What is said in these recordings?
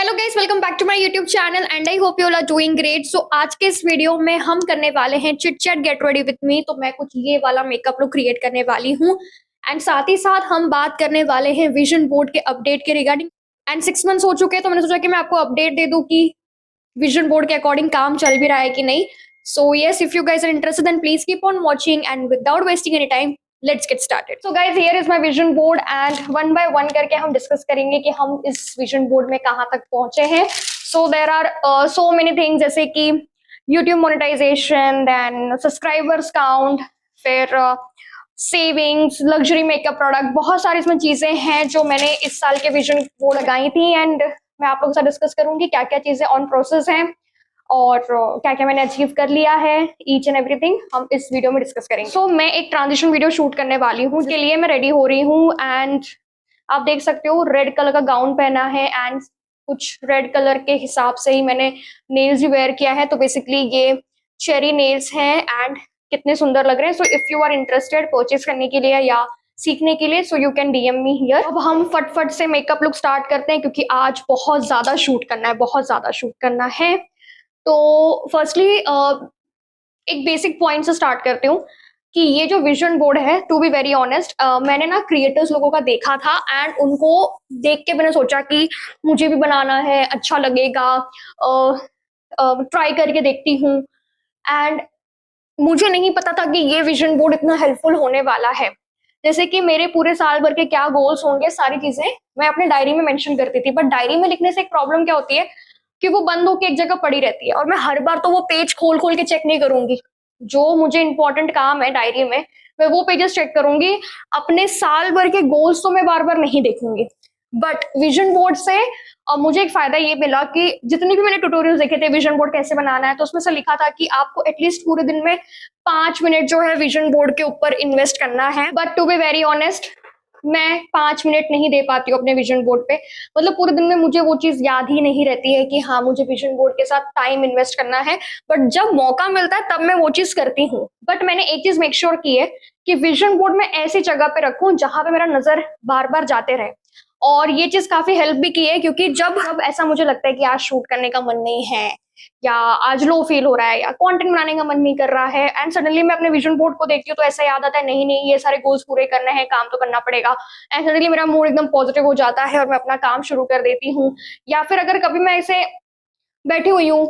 Hello guys, welcome back to my YouTube channel and I hope you all are doing great. So आज के इस video में हम करने वाले हैं chit chat get ready with me. तो मैं कुछ ये वाला मेकअप लुक क्रिएट करने वाली हूँ एंड साथ ही साथ हम बात करने वाले हैं विजन बोर्ड के अपडेट के रिगार्डिंग। एंड 6 मंथ्स हो चुके हैं तो मैंने सोचा कि मैं आपको अपडेट दे दूं कि विजन बोर्ड के अकॉर्डिंग काम चल भी रहा है कि नहीं। So yes, if you guys are interested then please keep on watching and without wasting any time let's get started. So guys, here is my vision board and one by one करके हम discuss करेंगे कि हम इस vision board में कहाँ तक पहुंचे हैं। So there are so many things, जैसे कि YouTube monetization, then subscribers count, फिर सेविंग्स, लग्जरी मेकअप प्रोडक्ट, बहुत सारी इसमें चीजें हैं जो मैंने इस साल के विजन बोर्ड लगाई थी एंड मैं आप लोगों के साथ डिस्कस करूंगी क्या क्या चीजें ऑन प्रोसेस हैं और क्या क्या मैंने अचीव कर लिया है। ईच एंड एवरीथिंग हम इस वीडियो में डिस्कस करेंगे। सो मैं एक ट्रांजिशन वीडियो शूट करने वाली हूँ, उसके लिए मैं रेडी हो रही हूँ एंड आप देख सकते हो रेड कलर का गाउन पहना है एंड कुछ रेड कलर के हिसाब से ही मैंने नेल्स भी वेयर किया है। तो बेसिकली ये चेरी नेल्स हैं एंड कितने सुंदर लग रहे हैं। So if you are interested purchase करने के लिए या सीखने के लिए, so you can DM me here. अब हम फटफट से मेकअप लुक स्टार्ट करते हैं क्योंकि आज बहुत ज्यादा शूट करना है, बहुत ज्यादा शूट करना है। तो फर्स्टली एक बेसिक पॉइंट से स्टार्ट करती हूँ कि ये जो विजन बोर्ड है, टू बी वेरी ऑनेस्ट, मैंने ना क्रिएटर्स लोगों का देखा था एंड उनको देख के मैंने सोचा कि मुझे भी बनाना है, अच्छा लगेगा, ट्राई करके देखती हूँ। एंड मुझे नहीं पता था कि ये विजन बोर्ड इतना हेल्पफुल होने वाला है। जैसे कि मेरे पूरे साल भर के क्या गोल्स होंगे, सारी चीजें मैं अपने डायरी में मेंशन करती थी, बट डायरी में लिखने से एक प्रॉब्लम क्या होती है कि वो बंद होकर एक जगह पड़ी रहती है और मैं हर बार तो वो पेज खोल खोल के चेक नहीं करूंगी। जो मुझे इंपॉर्टेंट काम है डायरी में, मैं वो पेजेस चेक करूंगी। अपने साल भर के गोल्स तो मैं बार बार नहीं देखूंगी। बट विजन बोर्ड से मुझे एक फायदा ये मिला कि जितनी भी मैंने ट्यूटोरियल्स देखे थे विजन बोर्ड कैसे बनाना है, तो उसमें से लिखा था कि आपको एटलीस्ट पूरे दिन में 5 मिनट जो है विजन बोर्ड के ऊपर इन्वेस्ट करना है। But to be very honest, मैं 5 मिनट नहीं दे पाती हूँ अपने विजन बोर्ड पे। मतलब पूरे दिन में मुझे वो चीज याद ही नहीं रहती है कि हाँ मुझे विजन बोर्ड के साथ टाइम इन्वेस्ट करना है। बट जब मौका मिलता है तब मैं वो चीज करती हूँ। बट मैंने एक चीज मेक श्योर की है कि विजन बोर्ड में ऐसी जगह पे रखूं जहां पे मेरा नजर बार बार जाते रहे। और ये चीज काफी हेल्प भी की है क्योंकि जब ऐसा मुझे लगता है कि आज शूट करने का मन नहीं है या आज लो फील हो रहा है या कंटेंट बनाने का मन नहीं कर रहा है एंड सडनली मैं अपने विजन बोर्ड को देखती हूँ तो ऐसा याद आता है नहीं नहीं ये सारे गोल्स पूरे करने हैं, काम तो करना पड़ेगा। एंड सडनली मेरा मूड एकदम पॉजिटिव हो जाता है और मैं अपना काम शुरू कर देती हूँ। या फिर अगर कभी मैं ऐसे बैठी हुई हूँ,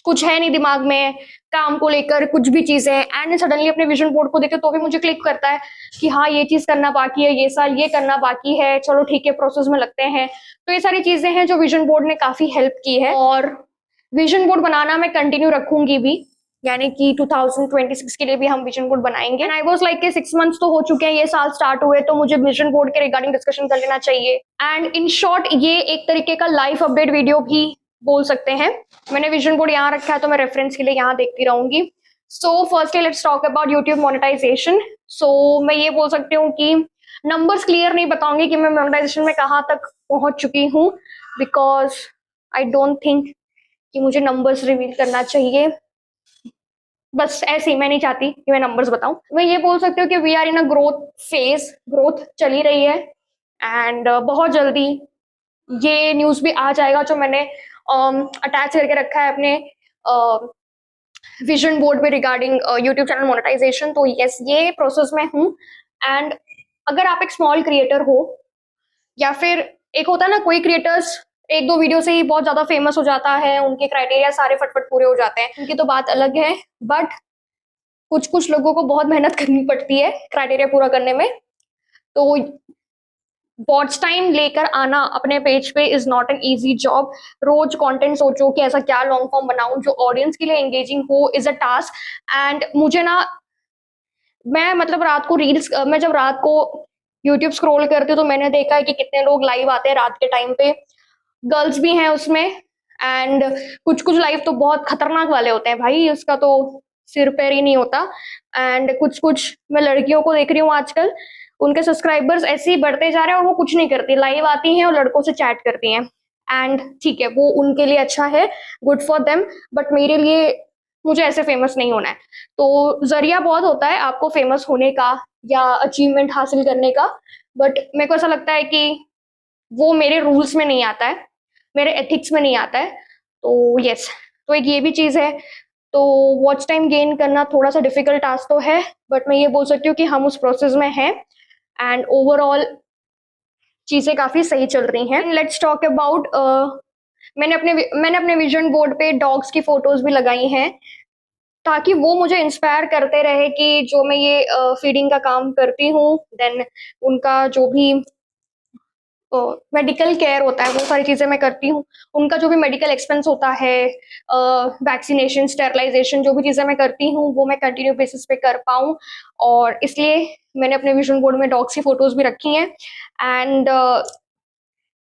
कुछ है नहीं दिमाग में काम को लेकर कुछ भी चीजें, एंड सडनली अपने विजन बोर्ड को देखे तो भी मुझे क्लिक करता है कि हाँ ये चीज करना बाकी है, ये साल ये करना बाकी है, चलो ठीक है प्रोसेस में लगते हैं। तो ये सारी चीजें हैं जो विजन बोर्ड ने काफी हेल्प की है और विजन बोर्ड बनाना मैं कंटिन्यू रखूंगी भी, यानी कि 2026 के लिए भी हम विजन बोर्ड बनाएंगे। एंड आई वाज लाइक कि 6 मंथ्स तो हो चुके हैं, ये साल स्टार्ट हुए, तो मुझे विजन बोर्ड के रिगार्डिंग डिस्कशन कर लेना चाहिए। एंड इन शॉर्ट ये एक तरीके का लाइव अपडेट वीडियो भी बोल सकते हैं। मैंने विजन बोर्ड यहाँ रखा है तो मैं रेफरेंस के लिए यहाँ देखती रहूंगी। So firstly let's talk about YouTube monetization. So मैं ये बोल सकती हूँ कि नंबर्स क्लियर नहीं बताऊंगी कि मैं मोनेटाइजेशन में कहाँ तक पहुंच चुकी हूँ, बिकॉज आई डोंट थिंक कि मुझे नंबर्स रिवील करना चाहिए। बस ऐसे ही, मैं नहीं चाहती कि मैं नंबर्स बताऊं। मैं ये बोल सकती हूँ कि we are in a growth phase, growth चली रही है एंड बहुत जल्दी ये न्यूज भी आ जाएगा जो मैंने अटैच करके रखा है अपने विजन बोर्ड पे रिगार्डिंग यूट्यूब चैनल मोनेटाइजेशन। तो यस, ये प्रोसेस में हूँ। एंड अगर आप एक स्मॉल क्रिएटर हो या फिर एक होता है ना कोई क्रिएटर्स एक दो वीडियो से ही बहुत ज्यादा फेमस हो जाता है, उनके क्राइटेरिया सारे फटफट पूरे हो जाते हैं, उनकी तो बात अलग है। बट कुछ कुछ लोगों को बहुत मेहनत करनी पड़ती है क्राइटेरिया पूरा करने में। तो वॉच टाइम लेकर आना अपने पेज पे is not an easy job. रोज कंटेंट सोचो कि ऐसा क्या लॉन्ग फॉर्म बनाऊं जो ऑडियंस के लिए एंगेजिंग हो, इज अ टास्क। एंड मुझे ना, मैं मतलब रात को रील्स, मैं जब रात को यूट्यूब स्क्रॉल करती हूँ तो मैंने देखा है कि कितने लोग लाइव आते हैं रात के टाइम पे, गर्ल्स भी हैं उसमें। एंड कुछ कुछ लाइव तो बहुत खतरनाक वाले होते हैं भाई, उसका तो सिर पैर ही नहीं होता। एंड कुछ कुछ मैं लड़कियों को देख रही हूँ आजकल, उनके सब्सक्राइबर्स ऐसे ही बढ़ते जा रहे हैं और वो कुछ नहीं करती, लाइव आती हैं और लड़कों से चैट करती हैं। एंड ठीक है, वो उनके लिए अच्छा है, गुड फॉर देम। बट मेरे लिए, मुझे ऐसे फेमस नहीं होना है। तो जरिया बहुत होता है आपको फेमस होने का या अचीवमेंट हासिल करने का, बट मेरे को ऐसा लगता है कि वो मेरे रूल्स में नहीं आता है, मेरे एथिक्स में नहीं आता है। तो यस, तो एक ये भी चीज़ है। तो वॉच टाइम गेन करना थोड़ा सा डिफिकल्ट टास्क तो है, बट मैं ये बोल सकती हूँ कि हम उस प्रोसेस में हैं एंड ओवरऑल चीज़ें काफ़ी सही चल रही हैं। लेट्स टॉक अबाउट, मैंने अपने विजन बोर्ड पे डॉग्स की फोटोज भी लगाई हैं, ताकि वो मुझे इंस्पायर करते रहे कि जो मैं ये फीडिंग का काम करती हूँ, देन उनका जो भी मेडिकल केयर होता है वो सारी चीज़ें मैं करती हूँ। उनका जो भी मेडिकल एक्सपेंस होता है, वैक्सीनेशन, स्टेरलाइजेशन, जो भी चीज़ें मैं करती हूँ वो मैं कंटिन्यू बेसिस पे कर पाऊँ, और इसलिए मैंने अपने विजन बोर्ड में डॉग्स की फोटोज़ भी रखी हैं। And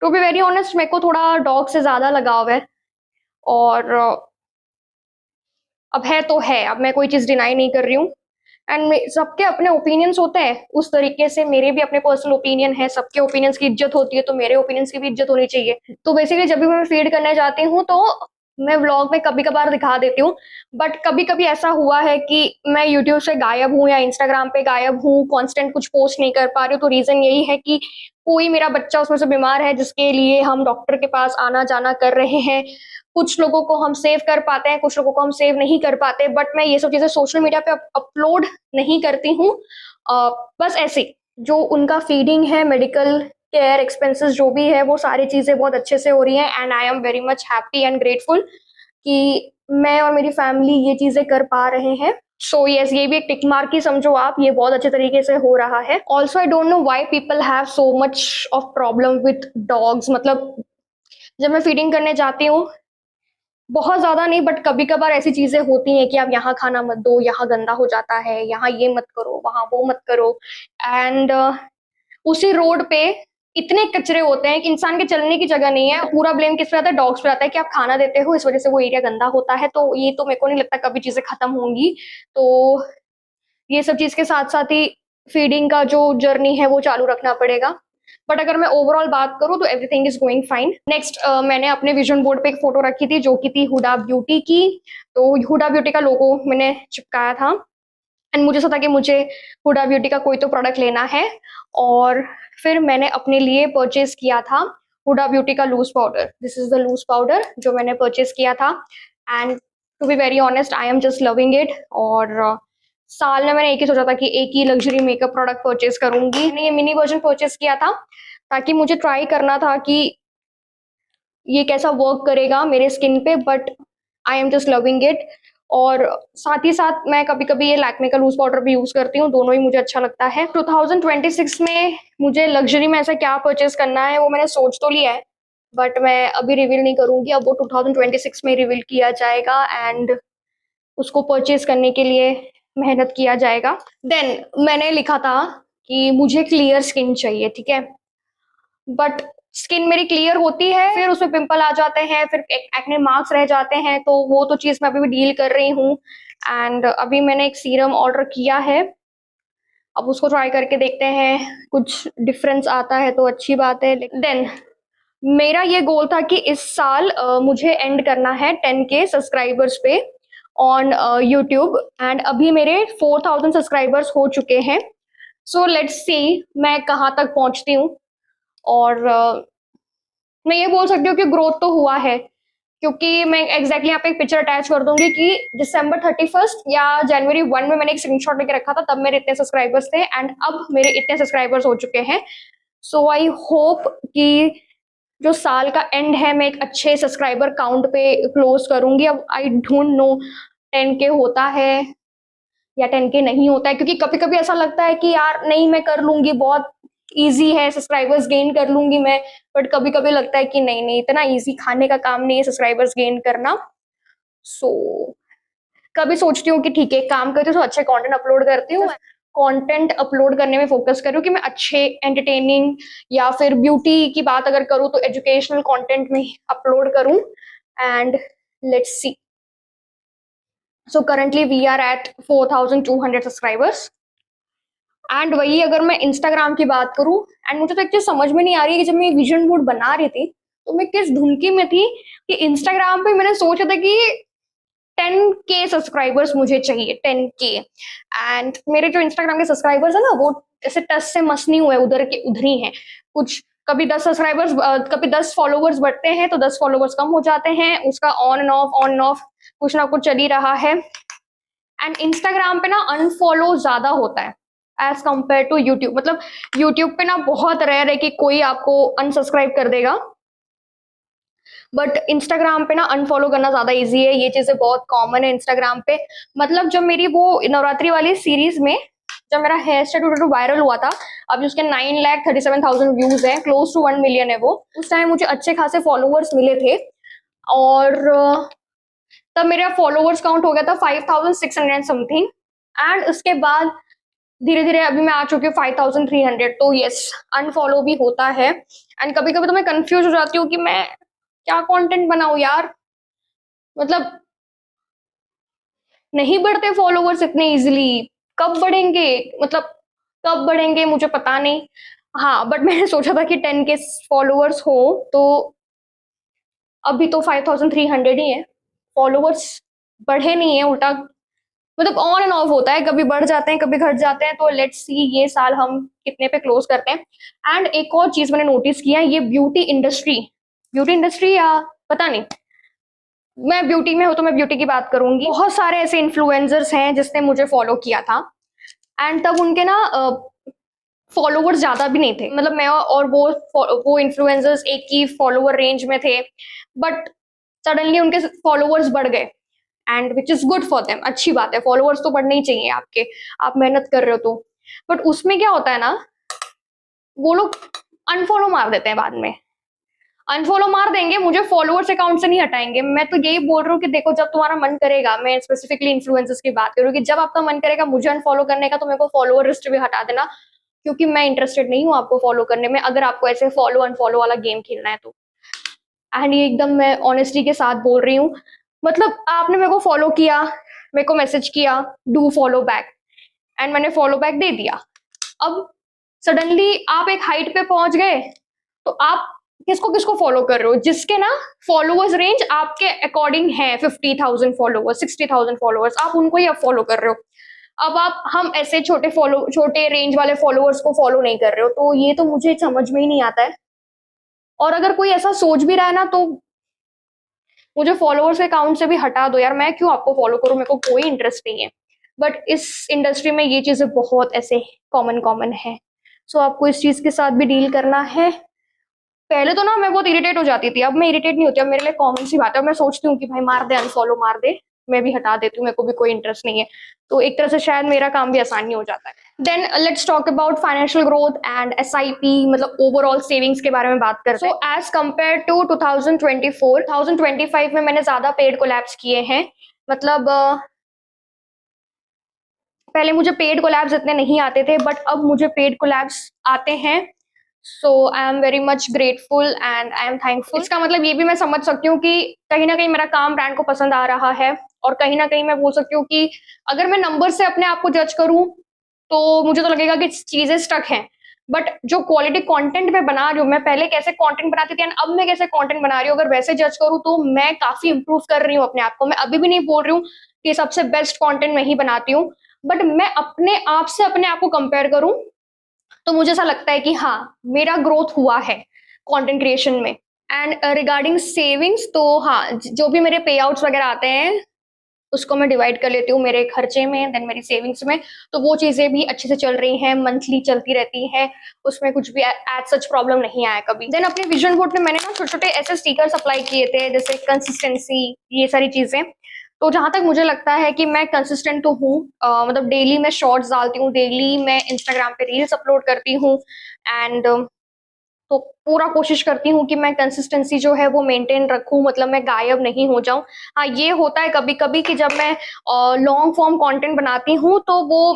to be very honest, मेरे को थोड़ा डॉग से ज़्यादा लगाव है, और अब है तो है, अब मैं कोई चीज़ डिनाई नहीं कर रही हूँ। एंड सबके अपने ओपिनियंस होते हैं, उस तरीके से मेरे भी अपने पर्सनल ओपिनियन है, सबके ओपिनियंस की इज्जत होती है, तो मेरे ओपिनियंस की भी इज्जत होनी चाहिए। तो बेसिकली जब भी मैं फीड करने जाती हूँ तो मैं व्लॉग में कभी कभार दिखा देती हूँ, बट कभी कभी ऐसा हुआ है कि मैं यूट्यूब से गायब हूँ या इंस्टाग्राम पे गायब हूँ, कांस्टेंट कुछ पोस्ट नहीं कर पा रही हूँ। तो रीजन यही है कि कोई मेरा बच्चा उसमें से बीमार है, जिसके लिए हम डॉक्टर के पास आना जाना कर रहे हैं। कुछ लोगों को हम सेव कर पाते हैं, कुछ लोगों को हम सेव नहीं कर पाते, बट मैं ये सब चीजें सोशल मीडिया पे अपलोड नहीं करती हूँ। बस ऐसे जो उनका फीडिंग है, मेडिकल केयर एक्सपेंसेस जो भी है, वो सारी चीजें बहुत अच्छे से हो रही हैं, and I am very much happy and grateful कि मैं और मेरी फैमिली ये चीजें कर पा रहे हैं। सो यस, ये भी एक टिक मार्क ही समझो आप, ये बहुत अच्छे तरीके से हो रहा है। Also I don't know why people have so much of problem with dogs. मतलब जब मैं फीडिंग करने जाती हूँ, बहुत ज़्यादा नहीं, बट कभी-कभार ऐसी चीज़ें होती हैं कि आप यहाँ खाना मत दो, यहाँ गंदा हो जाता है, यहाँ ये मत करो, वहाँ वो मत करो। एंड उसी रोड पे इतने कचरे होते हैं कि इंसान के चलने की जगह नहीं है। पूरा ब्लेम किस पे आता है? डॉग्स पे आता है कि आप खाना देते हो, इस वज़ह से वो एरिया गंदा होता है। तो ये तो मेरे को नहीं लगता कभी चीज़ें खत्म होंगी। तो ये सब चीज़ के साथ-साथ ही फीडिंग का जो जर्नी है वो चालू रखना पड़ेगा। बट अगर मैं ओवरऑल बात करूँ तो everything is going fine. Next, मैंने अपने विजन बोर्ड पे एक फोटो रखी थी जो कि थी हुडा ब्यूटी की। तो हुडा ब्यूटी का लोगो मैंने चिपकाया था, एंड मुझे सोचा कि मुझे हुडा ब्यूटी का कोई तो प्रोडक्ट लेना है, और फिर मैंने अपने लिए परचेज किया था हुडा ब्यूटी का loose powder. This is the loose powder जो मैंने परचेज किया था, and to be very honest I am just loving it. और साल में मैंने एक ही सोचा था कि एक ही लग्जरी मेकअप प्रोडक्ट परचेज करूंगी। मैंने ये मिनी वर्जन परचेज किया था ताकि मुझे ट्राई करना था कि ये कैसा वर्क करेगा मेरे स्किन पे, but I am just loving it. और साथ ही साथ मैं कभी कभी ये लैक्मे का लूज पाउडर भी यूज करती हूँ, दोनों ही मुझे अच्छा लगता है। 2026 में मुझे लग्जरी में ऐसा क्या परचेज करना है वो मैंने सोच तो लिया है, बट मैं अभी रिवील नहीं करूंगी, अब वो 2026 में रिवील किया जाएगा, एंड उसको परचेज करने के लिए मेहनत किया जाएगा। देन मैंने लिखा था कि मुझे क्लियर स्किन चाहिए, ठीक है, बट स्किन मेरी क्लियर होती है, फिर उसमें पिंपल आ जाते हैं, फिर एक्ने मार्क्स रह जाते हैं, तो वो तो चीज़ मैं अभी भी डील कर रही हूँ। एंड अभी मैंने एक सीरम ऑर्डर किया है, अब उसको ट्राई करके देखते हैं, कुछ डिफरेंस आता है तो अच्छी बात है। देन मेरा ये गोल था कि इस साल मुझे एंड करना है 10K सब्सक्राइबर्स पे ऑन यूट्यूब, एंड अभी मेरे 4000 सब्सक्राइबर्स हो चुके हैं। सो लेट्स सी मैं कहाँ तक पहुँचती हूँ। और मैं ये बोल सकती हूँ कि ग्रोथ तो हुआ है, क्योंकि मैं एग्जैक्टली यहाँ पे एक पिक्चर अटैच कर दूंगी कि दिसंबर 31 या जनवरी 1 में मैंने एक स्क्रीनशॉट लेके रखा था, तब मेरे इतने सब्सक्राइबर्स थे, एंड अब मेरे इतने सब्सक्राइबर्स हो चुके हैं। सो आई होप कि जो साल का एंड है मैं एक अच्छे सब्सक्राइबर काउंट पे क्लोज करूंगी। अब आई डोंट नो 10K होता है या 10K नहीं होता है, क्योंकि कभी कभी ऐसा लगता है कि यार नहीं मैं कर लूंगी, बहुत इजी है, सब्सक्राइबर्स गेन कर लूंगी मैं, बट कभी कभी लगता है कि नहीं नहीं, इतना इजी खाने का काम नहीं है सब्सक्राइबर्स गेन करना। सो कभी सोचती हूँ कि ठीक है, काम करती हूँ तो अच्छे कंटेंट अपलोड करती हूँ, कंटेंट अपलोड करने में फोकस करूँ कि मैं अच्छे एंटरटेनिंग, या फिर ब्यूटी की बात अगर करूँ तो एजुकेशनल कंटेंट में अपलोड करूँ। And let's see. So currently we are at 4200 subscribers. And वही अगर मैं इंस्टाग्राम की बात करूं, एंड मुझे तो एक चीज समझ में नहीं आ रही है कि जब मैं विजन बोर्ड बना रही थी तो मैं किस धुनकी में थी कि इंस्टाग्राम पे मैंने सोचा था कि 10K सब्सक्राइबर्स मुझे चाहिए, 10K। एंड मेरे जो इंस्टाग्राम के सब्सक्राइबर्स है ना, वो ऐसे टस से मस नहीं हुए, उधर के उधर ही हैं। कुछ कभी 10 सब्सक्राइबर्स, कभी 10 फॉलोवर्स बढ़ते हैं तो 10 फॉलोवर्स कम हो जाते हैं। उसका ऑन एंड ऑफ कुछ ना कुछ चल ही रहा है। एंड इंस्टाग्राम पे ना अनफॉलो ज्यादा होता है एज कम्पेयर टू यूट्यूब। मतलब यूट्यूब पे ना बहुत रेयर है कि कोई आपको अनसब्सक्राइब कर देगा, बट इंस्टाग्राम पे ना अनफॉलो करना ज्यादा इजी है। ये चीजें बहुत कॉमन है इंस्टाग्राम पे। मतलब जब मेरी वो नवरात्रि वाली सीरीज में जब मेरा हेयर स्टाइल वायरल हुआ था, अभी उसके 9,37,000 व्यूज है, क्लोज टू 1 मिलियन है वो। उस टाइम मुझे अच्छे खासे फॉलोवर्स मिले थे और तब मेरा फॉलोवर्स काउंट हो गया था 5,600 समथिंग। एंड उसके बाद धीरे धीरे अभी मैं आ चुकी हूँ 5,300। तो यस, अनफॉलो भी होता है। एंड कभी कभी तो मैं कंफ्यूज हो जाती हूँ कि मैं क्या कंटेंट बनाऊं यार। मतलब नहीं बढ़ते फॉलोवर्स इतने इजीली, कब बढ़ेंगे, मतलब कब बढ़ेंगे मुझे पता नहीं। हाँ, बट मैंने सोचा था कि 10 के फॉलोवर्स हो, तो अभी तो 5,300 ही है। फॉलोवर्स बढ़े नहीं है, उल्टा मतलब ऑन एंड ऑफ होता है, कभी बढ़ जाते हैं कभी घट जाते हैं। तो लेट्स सी ये साल हम कितने पे क्लोज करते हैं। एंड एक और चीज मैंने नोटिस किया, ये ब्यूटी इंडस्ट्री या पता नहीं, मैं ब्यूटी में हूँ तो मैं ब्यूटी की बात करूंगी। बहुत सारे ऐसे इन्फ्लुएंसर्स हैं जिसने मुझे फॉलो किया था एंड तब उनके ना फॉलोवर्स ज्यादा भी नहीं थे। मतलब मैं और वो इन्फ्लुएंसर्स एक ही फॉलोवर रेंज में थे, बट सडनली उनके फॉलोवर्स बढ़ गए and which is good for them. अच्छी बात है, फॉलोवर्स तो बढ़ने ही चाहिए आपके, आप मेहनत कर रहे हो तो। बट उसमें क्या होता है ना, वो लोग अनफॉलो मार देते हैं बाद में। अनफॉलो मार देंगे, मुझे फॉलोअर्स अकाउंट से नहीं हटाएंगे। मैं तो यही बोल रहा हूँ कि देखो, जब तुम्हारा मन करेगा, मैं स्पेसिफिकली इन्फ्लुएंसर्स की बात करूँ, कि जब आपका मन करेगा मुझे अनफॉलो करने का, तो मेरे को फॉलोअर लिस्ट भी हटा देना, क्योंकि मैं इंटरेस्टेड नहीं हूँ आपको फॉलो करने में, अगर आपको ऐसे फॉलो अनफॉलो वाला गेम खेलना है तो। एंड ये एकदम मैं ऑनेस्टी के साथ बोल रही हूँ। मतलब आपने मेरे को फॉलो किया, मेरे को मैसेज किया डू फॉलो बैक, एंड मैंने फॉलो बैक दे दिया। अब सडनली आप एक हाइट पे पहुंच गए, तो आप किसको किसको फॉलो कर रहे हो, जिसके ना फॉलोअर्स रेंज आपके अकॉर्डिंग है, 50,000 फॉलोअर्स, 60,000 फॉलोअर्स, आप उनको ही अब फॉलो कर रहे हो। अब आप हम ऐसे छोटे रेंज वाले फॉलोअर्स को फॉलो नहीं कर रहे हो, तो ये तो मुझे समझ में ही नहीं आता है। और अगर कोई ऐसा सोच भी रहा है ना, तो मुझे फॉलोअर्स के अकाउंट से भी हटा दो यार, मैं क्यों आपको फॉलो करूं, मेरे को कोई इंटरेस्ट नहीं है। बट इस इंडस्ट्री में ये चीजें बहुत ऐसे कॉमन है। सो आपको इस चीज के साथ भी डील करना है। पहले तो ना मैं बहुत इरिटेट हो जाती थी, अब मैं इरिटेट नहीं होती, अब मेरे लिए कॉमन सी बात है। मैं सोचती हूँ कि भाई मार दे, अनफॉलो मार दे, मैं भी हटा देती हूँ, मेरे को भी कोई इंटरेस्ट नहीं है। तो एक तरह से शायद मेरा काम भी आसानी हो जाता है। Then let's talk about financial growth and SIP, मतलब ओवरऑल सेविंग्स के बारे में बात करते हैं। सो एज कम्पेयर टू 2024, 2025 में मैंने ज्यादा पेड कोलैब्स किए हैं। मतलब पहले मुझे पेड कोलैब्स इतने नहीं आते थे, बट अब मुझे पेड कोलैब्स आते हैं। So I am very much grateful and I am thankful. इसका मतलब ये भी मैं समझ सकती हूँ कि कहीं ना कहीं मेरा काम ब्रांड को पसंद आ रहा है, और कहीं ना कहीं मैं बोल सकती हूँ कि अगर मैं नंबर से अपने आप को जज करूँ तो मुझे तो लगेगा कि चीजें स्टक हैं। बट जो क्वालिटी कंटेंट मैं बना रही हूँ, मैं पहले कैसे कंटेंट बनाती थी अब मैं कैसे कंटेंट बना रही हूँ, अगर वैसे जज करूँ तो मैं काफी इंप्रूव कर रही हूँ अपने आप को। मैं अभी भी नहीं बोल रही हूँ कि सबसे बेस्ट कंटेंट मैं ही बनाती हूँ, बट मैं अपने आप से अपने आप को कंपेयर करूँ तो मुझे ऐसा लगता है कि हाँ, मेरा ग्रोथ हुआ है कंटेंट क्रिएशन में। एंड रिगार्डिंग सेविंग्स, तो हाँ, जो भी मेरे पे आउट्स वगैरह आते हैं उसको मैं डिवाइड कर लेती हूँ मेरे खर्चे में, देन मेरी सेविंग्स में। तो वो चीजें भी अच्छे से चल रही हैं, मंथली चलती रहती है, उसमें कुछ भी एज सच प्रॉब्लम नहीं आया कभी। देन अपने विजन बोर्ड में मैंने ना छोटे छोटे ऐसे स्टिकर्स अप्लाई किए थे, जैसे कंसिस्टेंसी, ये सारी चीजें। तो जहां तक मुझे लगता है कि मैं कंसिस्टेंट तो हूँ, मतलब डेली मैं शॉर्ट्स डालती हूँ, डेली मैं इंस्टाग्राम पे रील्स अपलोड करती हूँ, एंड तो पूरा कोशिश करती हूँ कि मैं कंसिस्टेंसी जो है वो मेंटेन रखूँ, मतलब मैं गायब नहीं हो जाऊं। हाँ, ये होता है कभी कभी कि जब मैं लॉन्ग फॉर्म कंटेंट बनाती हूँ तो वो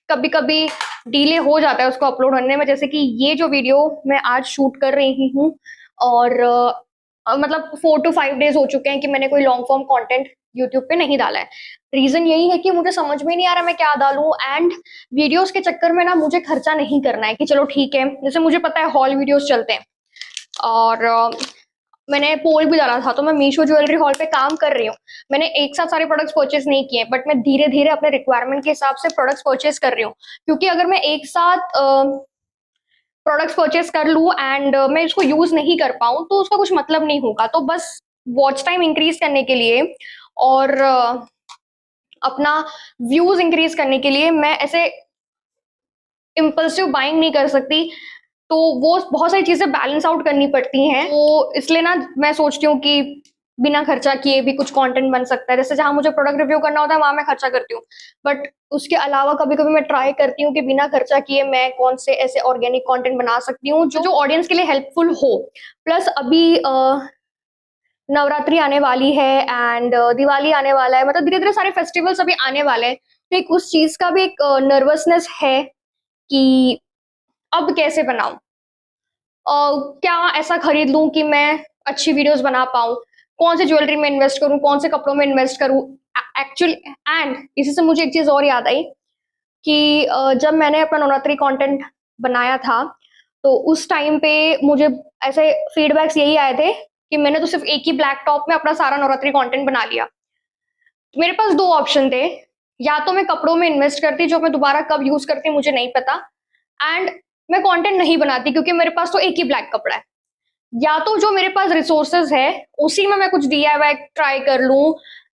कभी कभी डिले हो जाता है उसको अपलोड करने में। जैसे कि ये जो वीडियो मैं आज शूट कर रही हूँ, और मतलब 4 to 5 डेज हो चुके हैं कि मैंने कोई लॉन्ग फॉर्म कंटेंट यूट्यूब पे नहीं डाला है। रीजन यही है कि मुझे समझ में नहीं आ रहा मैं क्या डालूं, एंड वीडियोस के चक्कर में ना मुझे खर्चा नहीं करना है कि चलो ठीक है, जैसे मुझे पता है हॉल वीडियोस चलते हैं, और मैंने पोल भी डाला था, तो मैं मीशो ज्वेलरी हॉल पे काम कर रही हूँ। मैंने एक साथ सारे प्रोडक्ट्स परचेज नहीं किए, बट मैं धीरे धीरे अपने रिक्वायरमेंट के हिसाब से प्रोडक्ट्स परचेज कर रही हूँ, क्योंकि अगर मैं एक साथ प्रोडक्ट्स परचेस कर लूँ एंड मैं इसको यूज नहीं कर पाऊँ तो उसका कुछ मतलब नहीं होगा। तो बस वॉच टाइम इंक्रीज करने के लिए और अपना व्यूज इंक्रीज करने के लिए मैं ऐसे इम्पल्सिव बाइंग नहीं कर सकती। तो वो बहुत सारी चीजें बैलेंस आउट करनी पड़ती हैं। तो इसलिए ना मैं सोचती हूँ कि बिना खर्चा किए भी कुछ कंटेंट बन सकता है। जैसे जहां मुझे प्रोडक्ट रिव्यू करना होता है वहां मैं खर्चा करती हूँ, बट उसके अलावा कभी कभी मैं ट्राई करती हूँ कि बिना खर्चा किए मैं कौन से ऐसे ऑर्गेनिक कंटेंट बना सकती हूँ जो ऑडियंस के लिए हेल्पफुल हो। प्लस अभी नवरात्रि आने वाली है एंड दिवाली आने वाला है, मतलब धीरे धीरे सारे फेस्टिवल्स अभी आने वाले हैं। तो एक उस चीज का भी एक नर्वसनेस है कि अब कैसे बनाऊं, क्या ऐसा खरीद लूं कि मैं अच्छी वीडियोस बना पाऊं, कौन से ज्वेलरी में इन्वेस्ट करूं, कौन से कपड़ों में इन्वेस्ट करूं एक्चुअली। एंड इसी से मुझे एक चीज और याद आई कि जब मैंने अपना नवरात्रि कंटेंट बनाया था तो उस टाइम पे मुझे ऐसे फीडबैक्स यही आए थे कि मैंने तो सिर्फ एक ही ब्लैक टॉप में अपना सारा नवरात्रि कंटेंट बना लिया। मेरे पास दो ऑप्शन थे, या तो मैं कपड़ों में इन्वेस्ट करती जो मैं दोबारा कब यूज करती मुझे नहीं पता, एंड मैं कंटेंट नहीं बनाती क्योंकि मेरे पास तो एक ही ब्लैक कपड़ा है, या तो जो मेरे पास रिसोर्सेज है उसी में मैं कुछ DIY ट्राई कर लूं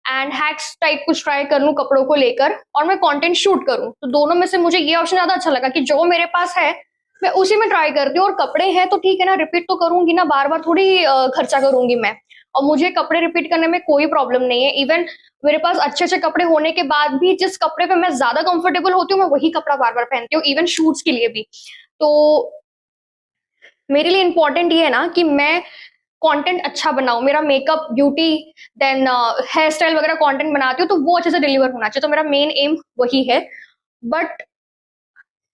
एंड हैक्स टाइप कुछ ट्राई कर लूं कपड़ों को लेकर और मैं कंटेंट शूट करूं। तो दोनों में से मुझे ये ऑप्शन ज्यादा अच्छा लगा कि जो मेरे पास है मैं उसी में ट्राई करती हूँ। और कपड़े हैं तो ठीक है ना, रिपीट तो करूंगी ना, बार बार थोड़ी खर्चा करूंगी मैं, और मुझे कपड़े रिपीट करने में कोई प्रॉब्लम नहीं है। इवन मेरे पास अच्छे अच्छे कपड़े होने के बाद भी जिस कपड़े पे मैं ज्यादा कंफर्टेबल होती हूँ मैं वही कपड़ा बार बार पहनती हूँ, इवन शूट्स के लिए भी। तो मेरे लिए इंपॉर्टेंट ये है ना कि मैं कंटेंट अच्छा बनाऊं, मेरा makeup beauty then hair style वगैरह कंटेंट बनाती हूँ तो वो अच्छे से डिलीवर होना चाहिए। तो मेरा मेन एम वही है। बट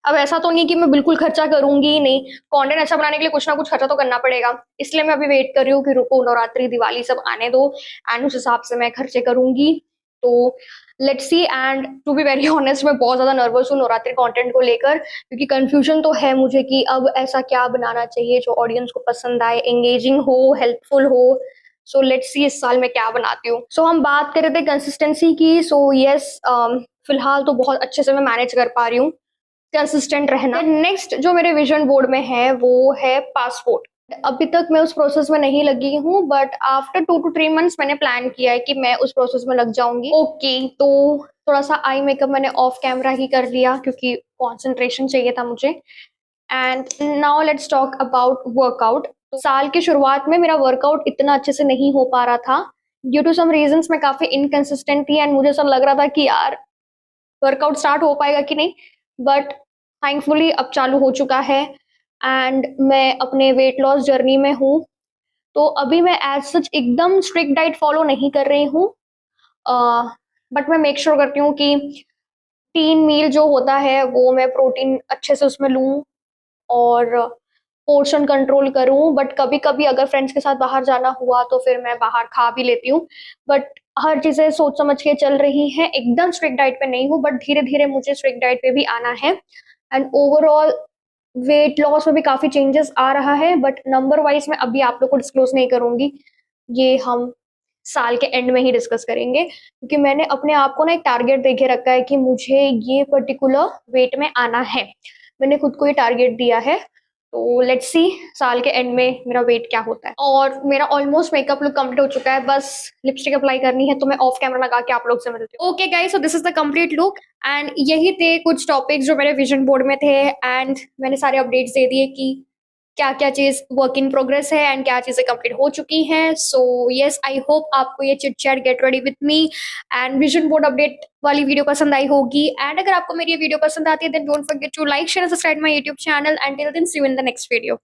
अब ऐसा तो नहीं कि मैं बिल्कुल खर्चा करूंगी ही नहीं, कंटेंट अच्छा बनाने के लिए कुछ ना कुछ खर्चा तो करना पड़ेगा। इसलिए मैं अभी वेट कर रही हूँ कि रुको नवरात्रि दिवाली सब आने दो एंड उस हिसाब से मैं खर्चे करूंगी। तो let's see. And to be very honest मैं बहुत ज्यादा नर्वस हूँ नवरात्रि कंटेंट को लेकर, क्योंकि कंफ्यूजन तो है मुझे कि अब ऐसा क्या बनाना चाहिए जो ऑडियंस को पसंद आए, एंगेजिंग हो, हेल्पफुल हो। सो लेट्स सी इस साल मैं क्या बनाती हूँ। सो हम बात कर रहे थे कंसिस्टेंसी की। सो यस, फिलहाल तो बहुत अच्छे से मैं मैनेज कर पा रही हूँ कंसिस्टेंट रहना। नेक्स्ट जो मेरे विजन बोर्ड में है वो है पासपोर्ट। अभी तक मैं उस प्रोसेस में नहीं लगी हूँ, बट आफ्टर 2 to 3 मंथ्स मैंने प्लान किया है कि मैं उस प्रोसेस में लग जाऊंगी। ओके, तो थोड़ा सा आई मेकअप मैंने ऑफ कैमरा ही कर लिया क्योंकि कंसंट्रेशन चाहिए था मुझे। And now let's talk about workout. साल की शुरुआत में मेरा वर्कआउट इतना अच्छे से नहीं हो पा रहा था ड्यू टू सम रीजंस। मैं काफी इनकंसिस्टेंट थी एंड मुझे सब लग रहा था कि यार वर्कआउट स्टार्ट हो पाएगा कि नहीं, बट थैंकफुली अब चालू हो चुका है एंड मैं अपने वेट लॉस जर्नी में हूँ। तो अभी मैं एज सच एकदम स्ट्रिक्ट डाइट फॉलो नहीं कर रही हूँ, बट मैं मेक श्योर करती हूँ कि 3 मील जो होता है वो मैं प्रोटीन अच्छे से उसमें लूँ और पोर्शन कंट्रोल करूँ। बट कभी कभी अगर फ्रेंड्स के साथ बाहर जाना हुआ तो फिर मैं बाहर खा भी लेती हूँ। बट हर चीजें सोच समझ के चल रही हैं, एकदम स्ट्रिक्ट डाइट पे नहीं हूँ, बट धीरे धीरे मुझे स्ट्रिक्ट डाइट पे भी आना है। एंड ओवरऑल वेट लॉस में भी काफी चेंजेस आ रहा है, बट नंबर वाइज मैं अभी आप लोग को डिस्क्लोज नहीं करूंगी, ये हम साल के एंड में ही डिस्कस करेंगे। क्योंकि मैंने अपने आप को ना एक टारगेट देके रखा है कि मुझे ये पर्टिकुलर वेट में आना है, मैंने खुद को ये टारगेट दिया है। तो लेट्स सी साल के एंड में मेरा वेट क्या होता है। और मेरा ऑलमोस्ट मेकअप लुक कंप्लीट हो चुका है, बस लिपस्टिक अप्लाई करनी है, तो मैं ऑफ कैमरा लगा के आप लोग से मिलती हूँ। Okay guys, so this is the complete look and यही थे कुछ टॉपिक्स जो मेरे विजन बोर्ड में थे एंड मैंने सारे अपडेट्स दे दिए कि क्या क्या चीज वर्क इन प्रोग्रेस है एंड क्या चीजें कंप्लीट हो चुकी हैं। सो यस, आई होप आपको ये chit chat get ready with me and vision board update वाली वीडियो पसंद आई होगी। एंड अगर आपको मेरी ये वीडियो पसंद आती है then don't forget to like share subscribe my YouTube channel and till then see you in the next video.